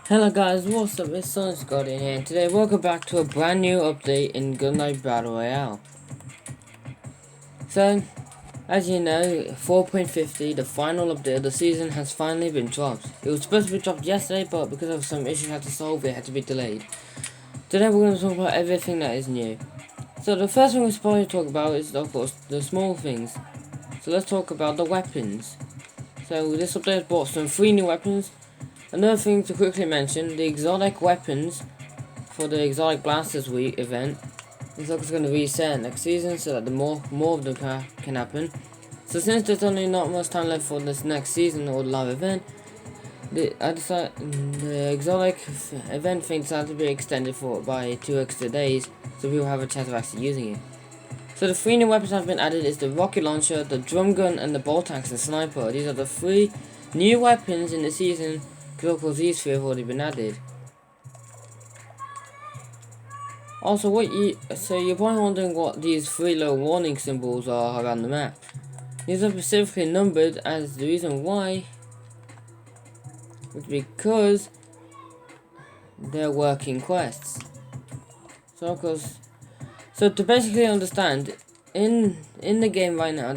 Hello guys, what's up? It's Sonic Guardian here, and today welcome back to a brand new update in GunNite Battle Royale. So, as you know, 4.50, the final update of the season, has finally been dropped. It was supposed to be dropped yesterday, but because of some issues I had to solve, it had to be delayed. Today we're going to talk about everything that is new. So the first thing we're supposed to talk about is, of course, the small things. So let's talk about the weapons. So this update brought some 3 new weapons. Another thing to quickly mention, the exotic weapons for the exotic blasters week event is also going to reset next season, so that the more of them can happen. So since there's only not much time left for this next season or live event, I decided the exotic event thing decided to be extended by 2 extra days, so people have a chance of actually using it. So the 3 new weapons that have been added is the rocket launcher, the drum gun, and the bolt action sniper. These are the 3 new weapons in the season, because of course these 3 have already been added. Also, you're probably wondering what these 3 little warning symbols are around the map. These are specifically numbered, as the reason why is because they're working quests. So of course, so to basically understand, in the game right now,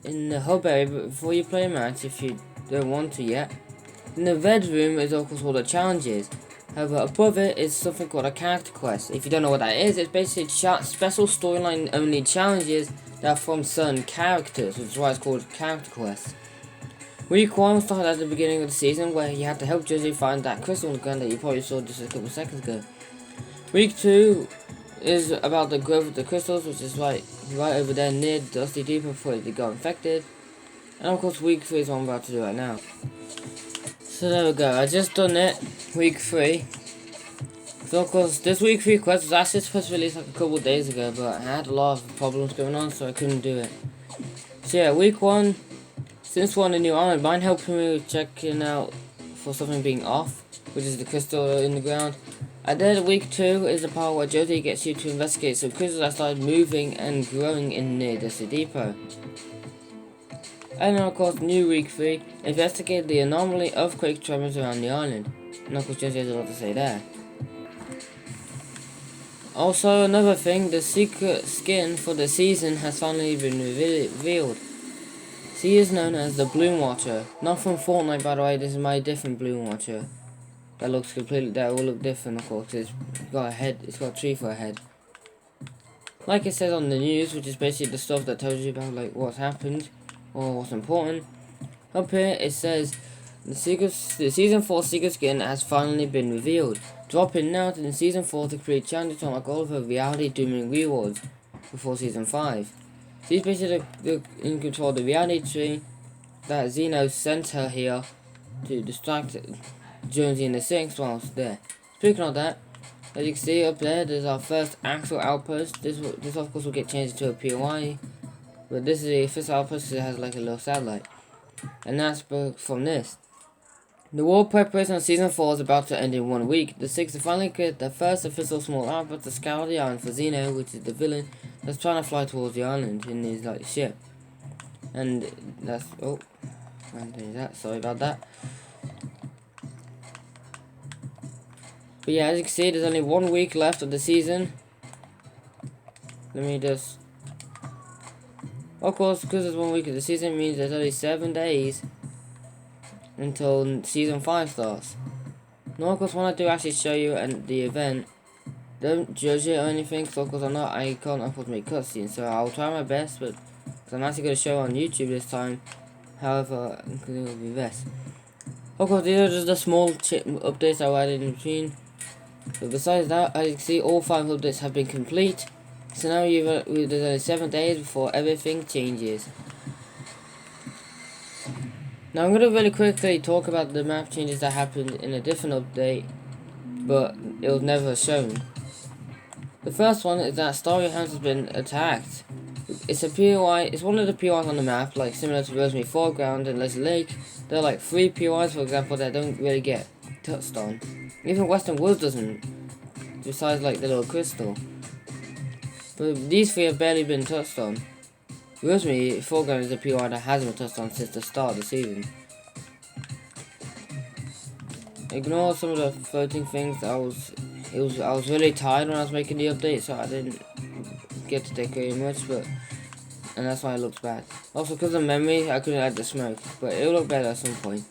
in the hub area before you play a match, if you don't want to yet, in the red room is of course all the challenges. However, above it is something called a character quest. If you don't know what that is, it's basically special storyline only challenges that are from certain characters, which is why it's called character quest. Week 1 started at the beginning of the season, where you had to help Josie find that crystal on the ground that you probably saw just a couple seconds ago. Week 2 is about the growth of the crystals, which is right over there near Dusty Depot before they got infected. And of course week 3 is what I'm about to do right now. So there we go, I just done it, week 3. So of course this week 3 quest was actually supposed to release like a couple of days ago, but I had a lot of problems going on, so I couldn't do it. So yeah, week 1, since we're on a new island, mind helping me with checking out for something being off, which is the crystal in the ground. I did week 2 is the part where Josie gets you to investigate some crystals that started moving and growing in near the depot. And then of course new week 3, investigate the anomaly earthquake tremors around the island. And of course Josie has a lot to say there. Also another thing, the secret skin for the season has finally been revealed. She is known as the Bloom Watcher. Not from Fortnite, by the way, this is my different Bloom Watcher. That will look different, of course. It's got a head, it's got a tree for a head. Like it says on the news, which is basically the stuff that tells you about like what's happened or what's important. Up here it says the season 4 secret skin has finally been revealed. Drop in now to the season 4 to create challenges on like all of her reality dooming rewards before season 5. She's basically in control of the reality tree that Zeno sent her here to distract Jonesy in the 6th whilst there. Speaking of that, as you can see up there, there's our first actual outpost. This of course will get changed into a POI, but this is the official outpost because it has like a little satellite. And that's from this. The war preparation on season 4 is about to end in 1 week. The 6th will finally get the first official small outpost to scour the island for Zeno, which is the villain that's trying to fly towards the island in his like ship. And that's sorry about that. But yeah, as you can see, there's only 1 week left of the season. Let me just... Of course, because there's 1 week of the season, it means there's only 7 days until season 5 starts. Now, of course, when I do actually show you the event, don't judge it or anything, so of course I can't afford to make cutscenes, so I'll try my best, but I'm actually going to show on YouTube this time. However, it will be best. Of course, these are just the small updates I added in between. But besides that, as you can see, all 5 updates have been complete. So now there's only 7 days before everything changes. Now I'm going to really quickly talk about the map changes that happened in a different update, but it was never shown. The first one is that Starry House has been attacked. It's a POI, it's one of the POIs on the map, like similar to Rosemary Foreground and Leslie Lake. There are like 3 POIs, for example, that don't really get touched on. Even Western Woods doesn't, besides like the little crystal. But these 3 have barely been touched on. Rosemary Foreground is a POI that hasn't been touched on since the start of the season. ignore some of the floating things. I was really tired when I was making the update, so I didn't get to decorate much, and that's why it looks bad. Also, because of memory, I couldn't add the smoke, but it'll look better at some point.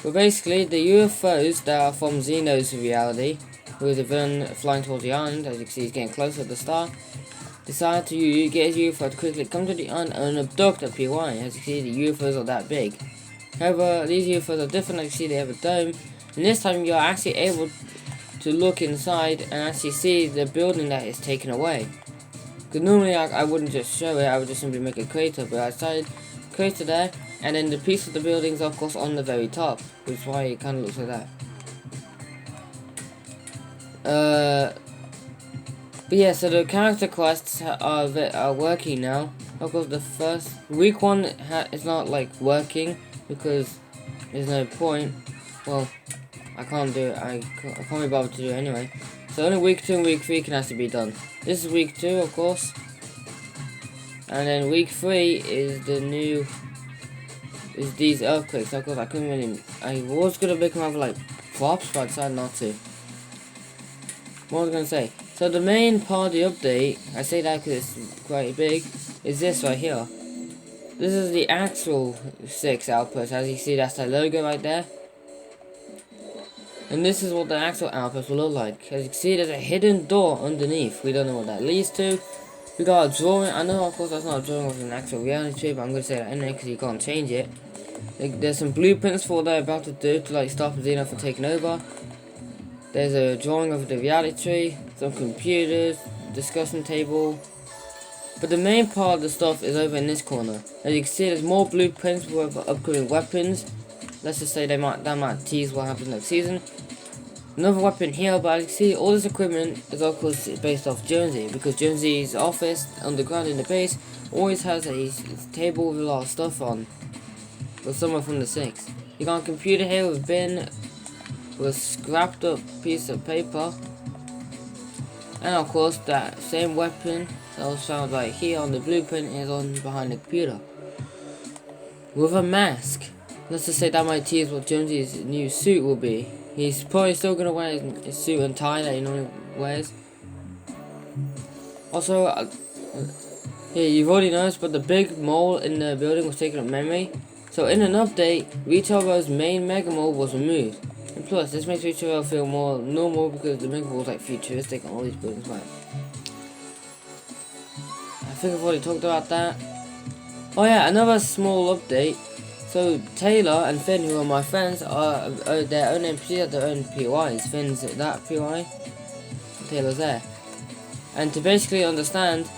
But basically, the UFOs that are from Xeno's reality, who is a villain flying towards the island, as you can see he's getting closer at the start, decide to get his UFO to quickly come to the island and abduct a PY. As you see, the UFOs are that big. However, these UFOs are different. As you see, they have a dome, and this time you're actually able to look inside and actually see the building that is taken away. Because normally I wouldn't just show it, I would just simply make a crater, but I decided crater there, and then the piece of the buildings are of course on the very top, which is why it kind of looks like that. But yeah, so the character quests are working now. Of course, the first week one is not like working because there's no point. Well, I can't do it. I can't be bothered to do it anyway. So only week 2 and week 3 can actually be done. This is week 2, of course, and then week 3 is these earthquakes. Of course, I couldn't really. I was gonna make them have like props, but I decided not to. What was I gonna say? So the main part of the update, I say that because it's quite big, is this right here. This is the actual 6 outposts. As you see, that's the logo right there. And this is what the actual outpost will look like. As you can see, there's a hidden door underneath. We don't know what that leads to. We got a drawing. I know, of course, that's not a drawing of an actual reality tree, but I'm going to say that anyway because you can't change it. There's some blueprints for what they're about to do to like stop Xeno from taking over. There's a drawing of the reality tree, some computers, discussion table. But the main part of the stuff is over in this corner. As you can see, there's more blueprints with upcoming weapons. Let's just say that might tease what happens next season. Another weapon here, but as you can see, all this equipment is of course based off Jonesy, because Jonesy's office underground in the base always has a table with a lot of stuff on. With someone from the 6. You got a computer here with bin, with a scrapped up piece of paper, and of course that same weapon that was found right here on the blueprint is on behind the computer. With a mask. Let's just say that might tease what Jonesy's new suit will be. He's probably still gonna wear his suit and tie that he normally wears. Also, yeah, you've already noticed, but the big mole in the building was taking up memory. So in an update, Retail Row's main Mega Mole was removed. And plus, this makes Retail Row feel more normal because the Mega Mole is like futuristic and all these buildings, right? I think I've already talked about that. Oh yeah, another small update. So Taylor and Finn, who are my friends, are their own NPCs at their own POIs. Finn's that POI, Taylor's there. And to basically understand,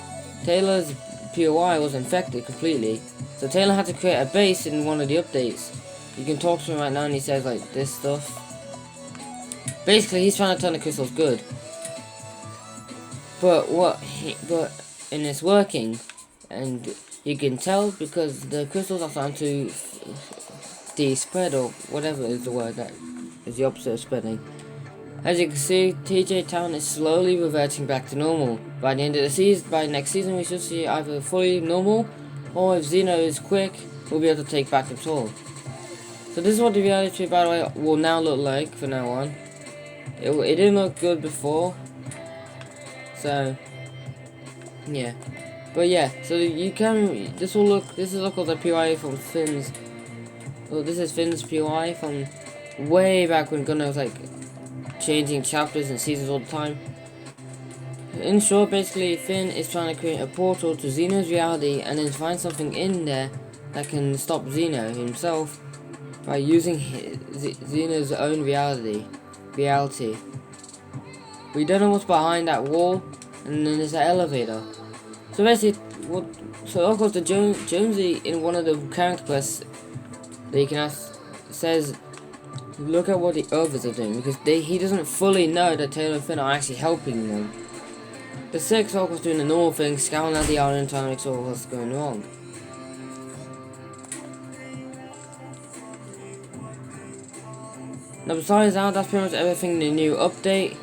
Taylor's POI was infected completely. So Taylor had to create a base in one of the updates. You can talk to him right now and he says like this stuff. Basically he's trying to turn the crystals good. But and it's working. And you can tell because the crystals are starting to de-spread, or whatever is the word that is the opposite of spreading. As you can see, TJ Town is slowly reverting back to normal. By the end of the season, by next season, we should see either fully normal, or if Xeno is quick, we'll be able to take back control. So this is what the reality tree, by the way, will now look like from now on. It didn't look good before, so yeah. But yeah, so you can. This is look like the POI from Finn's. Well, this is Finn's POI from way back when GunNite was like changing chapters and seasons all the time. In short, basically, Finn is trying to create a portal to Xeno's reality and then find something in there that can stop Xeno himself by using Xeno's own reality. We don't know what's behind that wall, and then there's an elevator. So basically, of course, the Jonesy in one of the character quests, they can ask, says, look at what the others are doing, because he doesn't fully know that Taylor and Finn are actually helping them. The 6 are of course doing the normal thing, scouting out the island, trying to make sure what's going wrong. Now besides that, that's pretty much everything in the new update.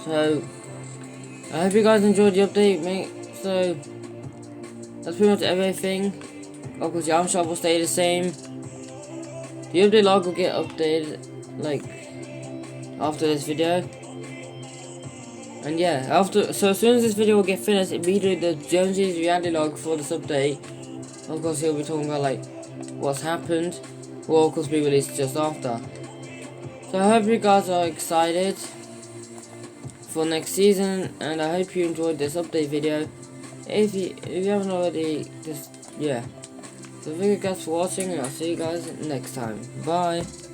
So, I hope you guys enjoyed the update, mate. So that's pretty much everything. Of course, the item shop will stay the same. The update log will get updated like after this video. And yeah, so as soon as this video will get finished, immediately the Jonesy's reality log for this update. Of course, he'll be talking about like what's happened. Will of course be released just after. So I hope you guys are excited for next season, and I hope you enjoyed this update video. If you haven't already, just yeah. So thank you guys for watching, and I'll see you guys next time. Bye.